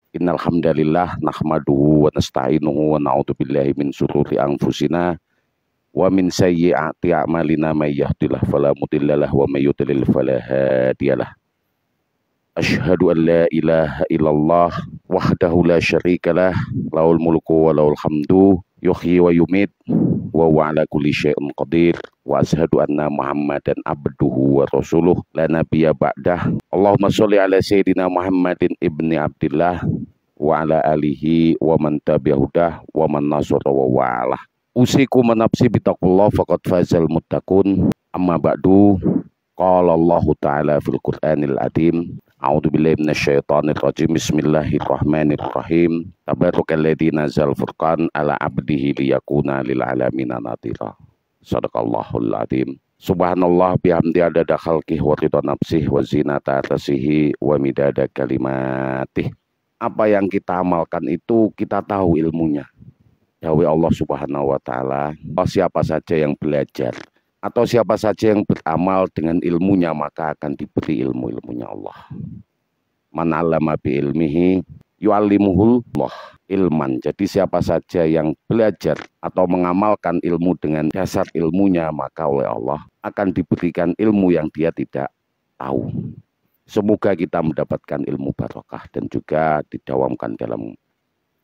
Innal hamdalillah nahmaduhu wa nasta'inuhu wa na'udzu billahi min syururi anfusina wa min sayyiati a'malina may yahdihillahu fala mudhillalah wa may yudlil fala hadiyalah. Asyhadu an la ilaha illallah wahdahu la syarikalah lahul mulku wa lahul hamdu yuhyi wa yumit wa huwa ala kulli syai'in qadir wa asyhadu anna Muhammadan abduhu wa rasuluh la nabiyya ba'dah. Allahumma sholli ala sayyidina Muhammadin ibni Abdillah wa ala alihi wa man tabi'ahudah wa man nasara wa wa'alah. Usiku menafsi bitaqullah faqad fazal muttaqun. Amma ba'du. Qala Allah Ta'ala fil Qur'anil Azim. A'udzu billahi minasyaitonir rajim. Bismillahirrahmanirrahim. Tabarakalladzi nazal furqan ala 'abdihi liyakuna lil alamin nadhira. Shadaqallahul azim. Subhanallah bihamdi adada khalqih wa ridha nafsih wa zinata arsyihi wa midada kalimatih. Apa yang kita amalkan itu kita tahu ilmunya. Dawai Allah Subhanahu wa taala, siapa saja yang belajar atau siapa saja yang beramal dengan ilmunya maka akan diberi ilmu-ilmunya Allah. Man 'allama bi ilmihi yu'allimuhul Allah ilman. Jadi siapa saja yang belajar atau mengamalkan ilmu dengan dasar ilmunya maka oleh Allah akan diberikan ilmu yang dia tidak tahu. Semoga kita mendapatkan ilmu barokah dan juga didawamkan dalam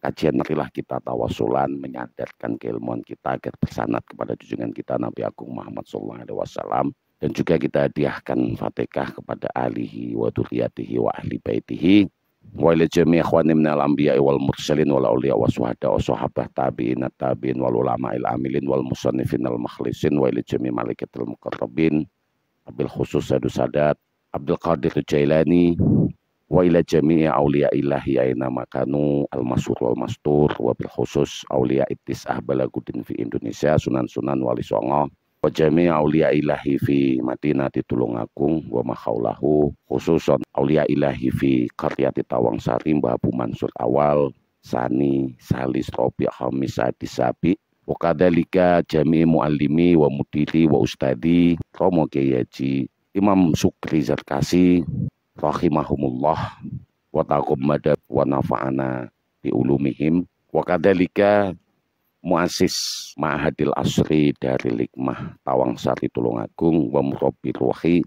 kajian. Marilah kita tawasulan menyadarkan keilmuan kita agar bersanad kepada junjungan kita Nabi Agung Muhammad SAW, dan juga kita hadiahkan Fatihah kepada alihi wa dzurriyyatihi wa ahli baitihi wa ila jami' ikhwani minal anbiya'i wal mursalin wal auliya wa syuhada wa sahabah tabi'in tabi'in wal ulama'il amilin wal musannifin al makhlisin wa ila jami' malaikatil muqarrabin abil khusus Sadat Abdul Qadir Jailani wa ila jami'i auliya ilahi aina makanu al-masur wal mastur wa bil khusus auliya ittisah balagudin fi Indonesia sunan-sunan wali songo wa jami'i auliya ilahi fi Madinati Tulungagung wa makhaulahu khususon auliya ilahi fi qaryati Tawangsari Mbah Abu Mansur Awal Sani Salis Robi Khamis Adisabi wa kadhalika jami'i muallimi wa mudiri wa ustadi Romo Kiai Imam Sukri Zarkasi rahimahumullah wa taqammada wa nafa'ana bi ulumihim wa kadzalika muassis Ma'hadil Asri dari Hikmah Tawangsari Tulungagung wa murabbi ruhi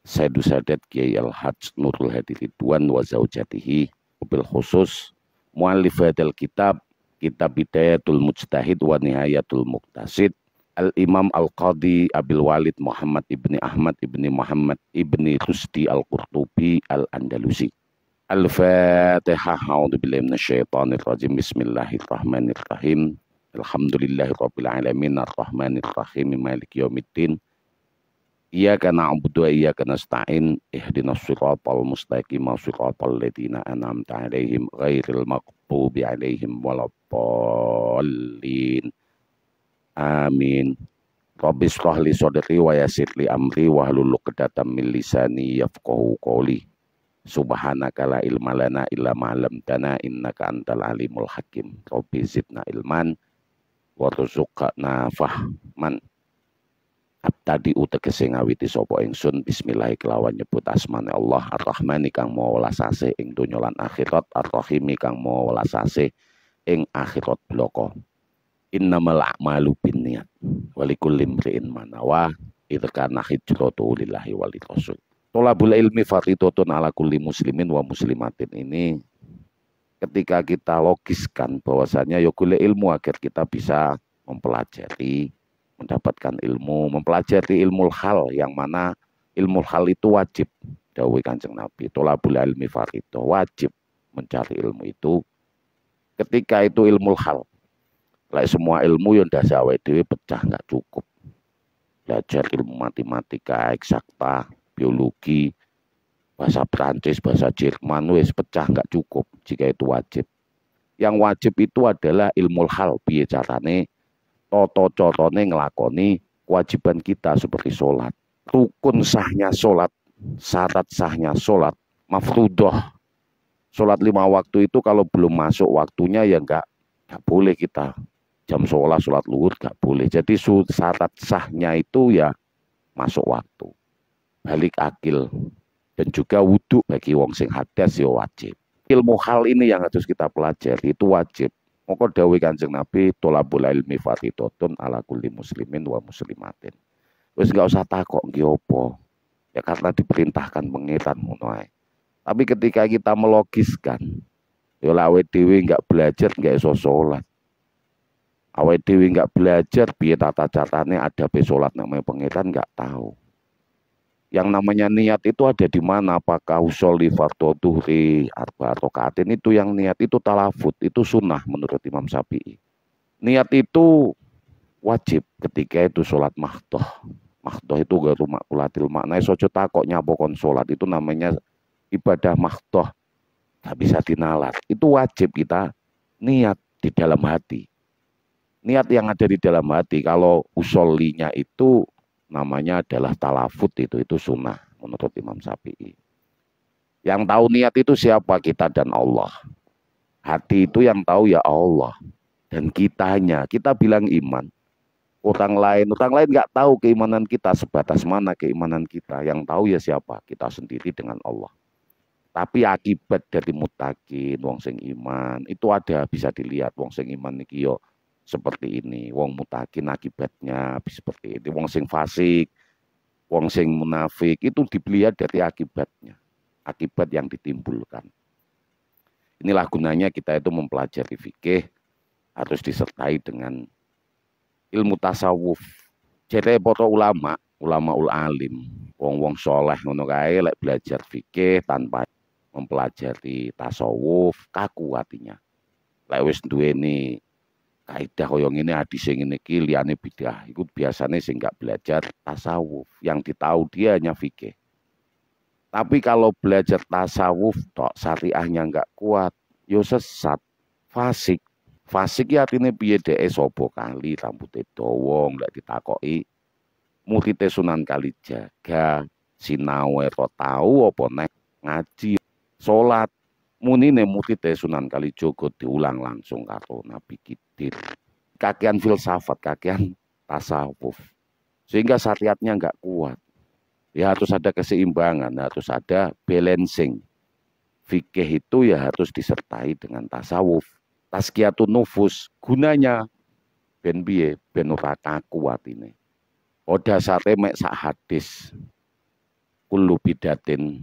Sayyidu Sadat Kiai Al-Hajj Nurul Hadi Ridwan wa zaujatihi bil khusus muallif hadal kitab Bidayatul Mujtahid wa Nihayatul Muqtasid Al-Imam Al-Qadhi Abil Walid Muhammad ibni Ahmad ibni Muhammad ibni Rusdi Al-Qurtubi Al-Andalusi. Al-Fatihah. A'udzu billahi minasyaitonir rajim. Bismillahirrahmanirrahim. Alhamdulillahirabbil alamin arrahmanir rahim maliki yaumiddin. Iyyaka na'budu wa iyyaka nasta'in. Ihdinas siratal mustaqim siratal ladzina an'amta 'alaihim ghairil maghdubi 'alaihim waladdallin. Amin. Rabbi shrah li sadri wa yassir li amri wahlul 'uqdatam min lisani yafqahu qawli. Subhanaka la ilma lana illa ma 'allamtana innaka antal alimul hakim. Rabbi zidna ilman warzuqna fahman. Tadi utegese ngawiti sapa ingsun bismillah kelawan nyebut asmane Allah Ar-Rahmani kang maha welas asih ing donya lan akhirat, Ar-Rahimi kang maha welas asih ing akhirat bloko. Innamal a'malu binniyat wa likulli imri'in ma nawa idza kana hijratuhu lillahi wa lirasul. Thalabul ilmi fardhatun ala kulli muslimin wa muslimatin ini ketika kita logiskan bahwasanya ya golek ilmu agar kita bisa mempelajari, mendapatkan ilmu, mempelajari ilmu hal yang mana ilmu hal itu wajib. Dawuh Kanjeng Nabi, thalabul ilmi fardhatun, wajib mencari ilmu itu. Ketika itu ilmu hal, semua ilmu yang dasar dewe pecah nggak cukup. Belajar ilmu matematika, eksakta, biologi, bahasa Prancis, bahasa Jerman, wes pecah nggak cukup jika itu wajib. Yang wajib itu adalah ilmu hal, piye carane, carane ngelakoni kewajiban kita seperti sholat, rukun sahnya sholat, syarat sahnya sholat, mafrudoh. Sholat 5 waktu itu kalau belum masuk waktunya ya nggak boleh kita. Jam sholat luhur gak boleh. Jadi syarat sahnya itu ya masuk waktu, balik akil, dan juga wudhu bagi wong sing hadas ya wajib. Ilmu hal ini yang harus kita pelajari, itu wajib. Maka dawuh Kanjeng Nabi, tolabul ilmi fardhotun ala kulli muslimin wa muslimatin. Wis enggak usah takok nggih apa. Ya karena diperintahkan pengiran ngono ae. Tapi ketika kita melogiskan, ya awake dhewe enggak belajar enggak iso salat. Awake dhewe enggak belajar piye tata carane adabe salat namanya pengiran enggak tahu. Yang namanya niat itu ada di mana? Apakah usolli fardhu dhuhri arba rakaatin, itu yang niat itu talafut, itu sunnah menurut Imam Syafi'i. Niat itu wajib ketika itu sholat mahdoh. Mahdoh itu garu makulatil makna. Sojo takok nyapokon sholat itu namanya ibadah mahdoh. Gak bisa dinalar. Itu wajib kita niat di dalam hati. Niat yang ada di dalam hati. Kalau usollinya itu namanya adalah talafut, itu sunnah menurut Imam Syafi'i. Yang tahu niat itu siapa? Kita dan Allah. Hati itu yang tahu ya Allah. Dan kitanya, kita bilang iman. Orang lain nggak tahu keimanan kita, sebatas mana keimanan kita. Yang tahu ya siapa? Kita sendiri dengan Allah. Tapi akibat dari mutakin, wong sing iman, itu ada, bisa dilihat. Wong sing iman iki yo seperti ini, wong mutakin akibatnya seperti ini, wong sing fasik, wong sing munafik, itu dilihat dari akibatnya, akibat yang ditimbulkan. Inilah gunanya kita itu mempelajari fikih, harus disertai dengan ilmu tasawuf. Jadi para ulama ul alim, wong-wong soleh ngono kae lek belajar fikih tanpa mempelajari tasawuf kaku hatinya. Lek wis duweni kaidah koyo ngene, hadis sing ngene iki liyane bidah, iku biasane sing gak belajar tasawuf, yang ditahu dia hanya fikih. Tapi kalau belajar tasawuf tok syariahnya enggak kuat, yo sesat, fasik. Fasik ya artine piye dhek sapa kali rambute dawa nggak ditakoki murid Sunan Kalijaga sinau ero tahu apa nek ngaji salat munine murid Sunan Kalijaga diulang langsung karo Nabi Khidir. Kakean filsafat, kakean tasawuf. Sehingga syariatnya enggak kuat. Ya harus ada keseimbangan, harus ada balancing. Fikih itu ya harus disertai dengan tasawuf. Tazkiyatun nufus, gunanya ben piye? Ben ora kaku atine. O dasare mek sak hadis. Kullu bidatin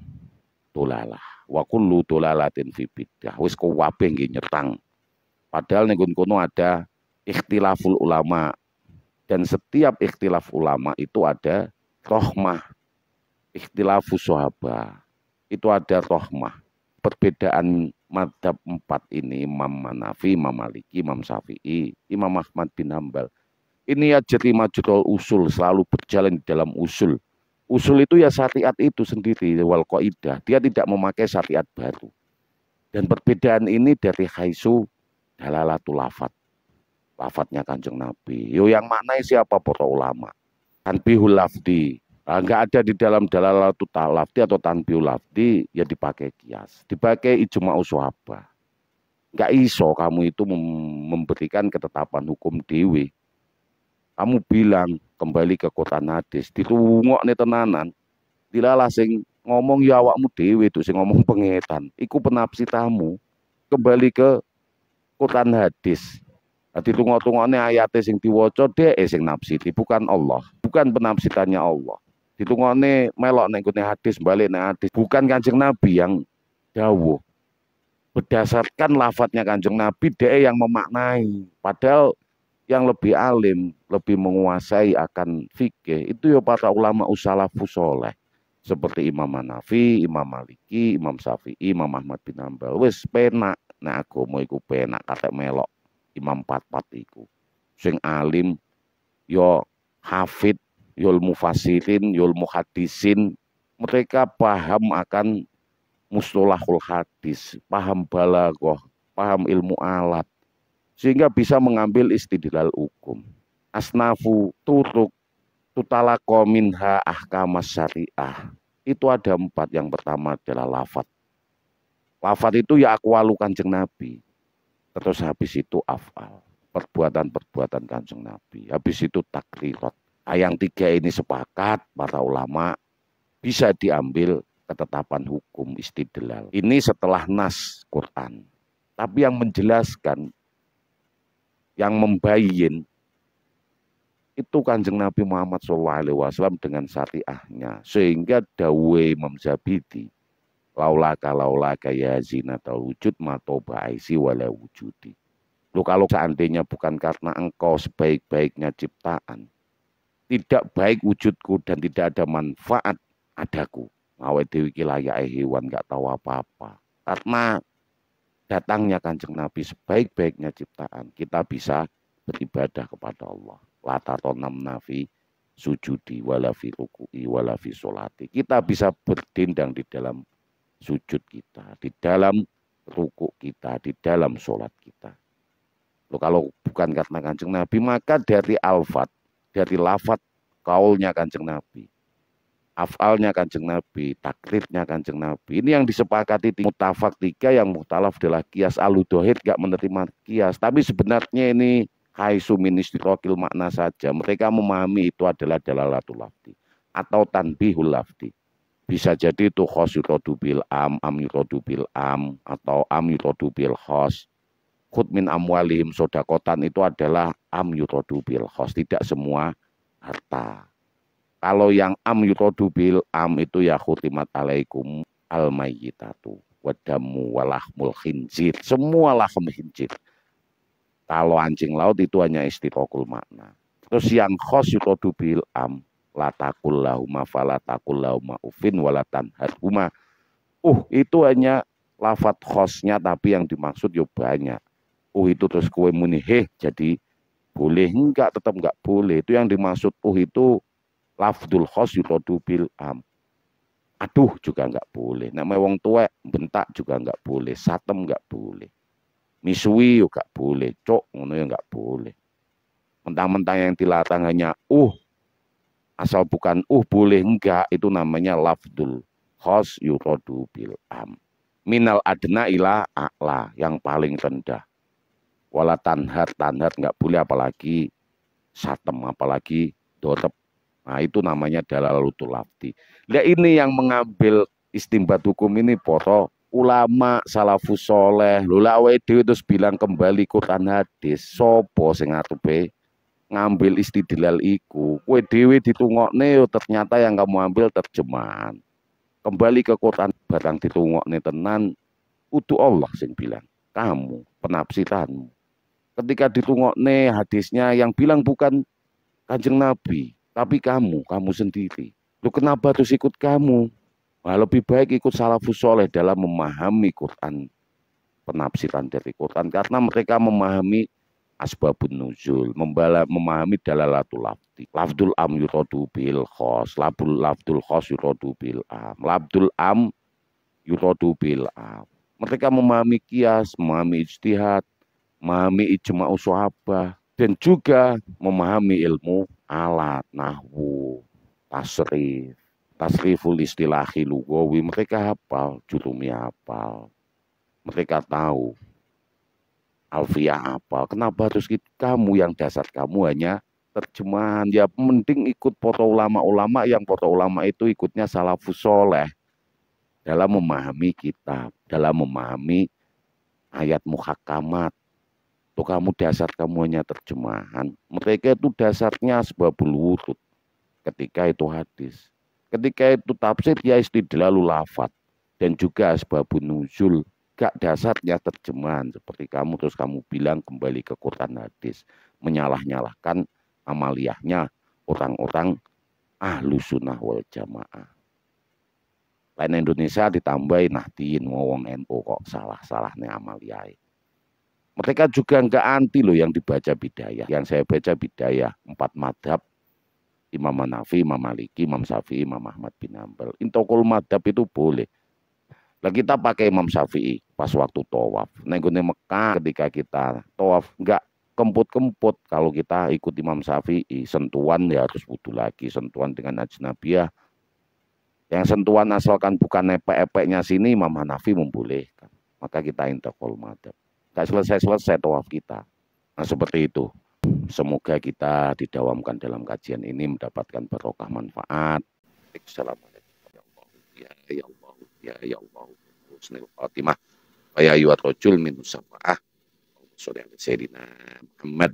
dolalah wa kullu dolalatin fi bidah. Wis kuwabe nggih nyerang. Padahal ning kono ada ikhtilaful ulama, dan setiap ikhtilaf ulama itu ada rahmah. Ikhtilafus sahabat itu ada rahmah. Perbedaan madhab 4 ini, Imam Hanafi, Imam Maliki, Imam Syafi'i, Imam Ahmad bin Hambal. Ini ya jeri majrul usul, selalu berjalan di dalam usul. Usul itu ya syariat itu sendiri, wal qaidah. Dia tidak memakai syariat baru. Dan perbedaan ini dari khaisu dalalatul lafat. Lafadznya Kanjeng Nabi. Yo yang maknanya siapa para ulama? Tanbihul lafdi. Enggak ada di dalam dalalatul lafdi atau tanbihul lafdi, ya dipakai kias. Dipakai ijma'u sahabat. Enggak iso kamu itu memberikan ketetapan hukum dewi. Kamu bilang kembali ke Quran hadis, dirungokne tenanan. Dilalah sing ngomong ya awakmu dewi itu sing ngomong pengetan. Iku penafsiramu. Kembali ke Quran hadis. Ditungok-tungokne ayate sing diwaca dhek sing nafsiri, bukan Allah, bukan penafsirannya Allah. Ditungokne melok ning hadis, balik ning hadis, bukan Kanjeng Nabi yang dawuh. Berdasarkan lafadznya Kanjeng Nabi, dhek yang memaknai. Padahal yang lebih alim, lebih menguasai akan fikih itu ya para ulama salafus saleh. Seperti Imam Hanafi, Imam Maliki, Imam Syafi'i, Imam Ahmad bin Hambal. Wis penak nek agama iku penak katek melok Imam 4 iku. Sing alim yo hafid, yul mufassirin, yul muhaddisin, mereka paham akan mustalahul hadis, paham balaghah, paham ilmu alat, sehingga bisa mengambil istidlal hukum. Asnafu turuk tutalaqo minha ahkamas syariah. Itu ada 4. Yang pertama adalah lafad. Lafad itu ya aqwalu Kanjeng Nabi. Terus habis itu af'al, perbuatan-perbuatan Kanjeng Nabi. Habis itu takrirat. Yang 3 ini sepakat para ulama bisa diambil ketetapan hukum istidlal. Ini setelah nas Quran. Tapi yang menjelaskan, yang membayyin itu Kanjeng Nabi Muhammad SAW dengan syariahnya. Sehingga dawe Imam Zabidi, laulaka ya zinatal wujud matoba aisi wala wujudi. Loh, kalau seandainya bukan karena engkau sebaik-baiknya ciptaan, tidak baik wujudku dan tidak ada manfaat adaku. Awet dewi layak hewan gak tahu apa-apa. Karena datangnya Kanjeng Nabi sebaik-baiknya ciptaan, kita bisa beribadah kepada Allah. La tatonam nafi sujudi wala fi ruku'i wala fi sholati. Kita bisa berdendang di dalam sujud kita, di dalam rukuk kita, di dalam sholat kita. Loh, kalau bukan karena Kanjeng Nabi, maka dari alfat, dari lafat kaulnya Kanjeng Nabi, afalnya Kanjeng Nabi, takrirnya Kanjeng Nabi, ini yang disepakati mutafak 3, yang muhtalaf adalah kias. Al-Dohid gak menerima kias, tapi sebenarnya ini haisu min istirokil makna saja. Mereka memahami itu adalah dalalatul lafdi atau tanbihul lafdi. Bisa jadi itu khos yurodu bil am yurodu bil am, atau am yurodu bil khos. Khud min amwalihim sodakotan itu adalah am yurodu bil khos, tidak semua harta. Kalau yang am yurodu bil am itu ya khutimat alaikum al mayyitatu wadamu walahmul khinzir, semua lahm khinzir. Kalau anjing laut itu hanya istirokul makna. Terus yang khos yurodu bil am, latakul lahuma falatakul lahuma ufin walatan harhuma. Itu hanya lafat khosnya, tapi yang dimaksud ya banyak. Itu terus kue muni jadi boleh, enggak, tetap enggak boleh. Itu yang dimaksud itu lafdul khos yurodu bil am. Aduh juga enggak boleh. Namanya wong tuwek bentak juga enggak boleh. Satem enggak boleh. Misui juga enggak boleh. Cok ngono ya enggak boleh. Mentang-mentang yang dilarang hanya asal bukan boleh, enggak. Itu namanya lafdul khos yurodu bil am. Minal adna ila a'la, yang paling rendah. Wala tanhar nggak boleh, apalagi satem, apalagi dorep. Nah, itu namanya dalalatul lafdi. Nah, ini yang mengambil istimbat hukum ini para ulama salafus soleh. Lula awake terus bilang kembali Quran hadis. Sopo sing arepe ngambil istidlal iku? Kowe dhewe ditungokne ternyata yang kamu ambil terjemahan. Kembali ke Quran, barang ditungokne tenan udu Allah sing bilang. Kamu penafsiranmu. Ketika ditungokne hadisnya yang bilang bukan Kanjeng Nabi, tapi kamu sendiri. Lu kenapa terus ikut kamu? Nah, lebih baik ikut salafus soleh dalam memahami Quran, penafsiran dari Quran, karena mereka memahami asbabun nuzul, memahami dalalatul lafdi. Lafdul am yurodu bil khos, lafdul khos yurodu bil am, lafdul am yurodu bil am. Mereka memahami kias, memahami ijtihad, memahami ijma'u sahabah, dan juga memahami ilmu alat, nahwu, tasriful istilahi lugawi. Mereka hafal, julumi hafal. Mereka tahu alfiah hafal. Kenapa harus kamu yang dasar kamu hanya terjemahan? Ya mending ikut para ulama-ulama, yang para ulama itu ikutnya salafus soleh dalam memahami kitab, dalam memahami ayat muhakamat. Tuh kamu dasar kamu hanya terjemahan. Mereka itu dasarnya asbabul wurud. Ketika itu hadis. Ketika itu tafsir ya istidlalul lafat. Dan juga asbabun nuzul. Gak dasarnya terjemahan. Seperti kamu terus kamu bilang kembali ke Quran hadis. Menyalah-nyalahkan amaliyahnya orang-orang ahlu sunnah wal jamaah. Lain Indonesia ditambahin Nahdien ngomong NU kok salah-salah nih amaliyah. Mereka juga enggak anti loh yang dibaca bidayah. Yang saya baca bidayah 4 madhab, Imam Hanafi, Imam Maliki, Imam Syafi'i, Imam Ahmad bin Hanbal. Intokul madhab itu boleh. Lah kita pakai Imam Syafi'i pas waktu tawaf. Nenggone Mekah ketika kita tawaf enggak kemput-kemput. Kalau kita ikut Imam Syafi'i, sentuhan ya harus wudu lagi, sentuhan dengan ajnabiyah. Yang sentuhan asalkan bukan epek-epeknya sini, Imam Hanafi membolehkan. Maka kita intokul madhab. Gak selesai-selesai tawaf kita. Nah seperti itu. Semoga kita didawamkan dalam kajian ini mendapatkan barokah manfaat. Assalamualaikum warahmatullahi wabarakatuh. Ya Allah. ya ya Allah husnul khatimah wa ya ayyuhar rajul min safa'ah. Allahumma sholli ala sayyidina Muhammad